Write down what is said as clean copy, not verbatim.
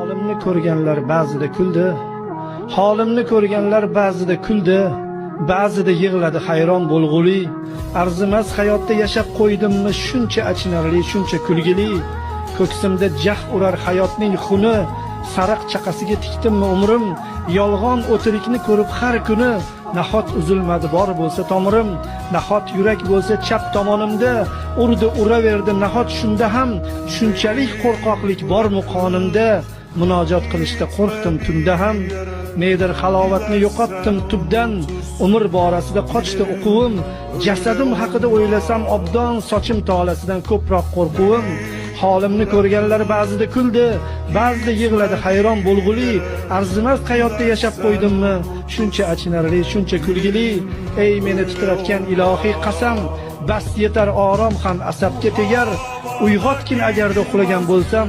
Holimni ko'rganlar ba'zida kuldi. Holimni ko'rganlar ba'zida kuldi. Ba'zida yig'ladi hayron bo'lg'uli. Arzimas hayotda yashab qo'ydimmi shuncha achinarli, shuncha kulgili. Ko'ksimda jah urar hayotning xuni. Sariq chaqasiga tikdimmi umrim. Yolg'on o'tirikni ko'rib har kuni. Nahot uzilmadi bor bo'lsa tomirim. Nahot yurak bo'lsa chap tomonimda. Urdi uraverdi nahot shunda ham. Shunchalik qo'rqoqlik bormi qonimda. Munojot qilishda qo'rqdim tunda ham. Nedir halovatni yo'qotdim tubdan. Umr borasida qochdi o'quvim. Jasadim haqida o'ylasam obdon, sochim tolasidan ko'proq qo'rquvim. Holimni ko'rganlar ba'zida kuldi, ba'zida yig'ladi hayron bo'lg'uli. Arzimas hayotda yashab qo'ydimmi shuncha achinarli, shuncha kulgili. Ey meni titratgan ilohiy qasam, bas yetar orom ham asabga tegar. Uyg'otgin agarda uxlagan bo'lsam,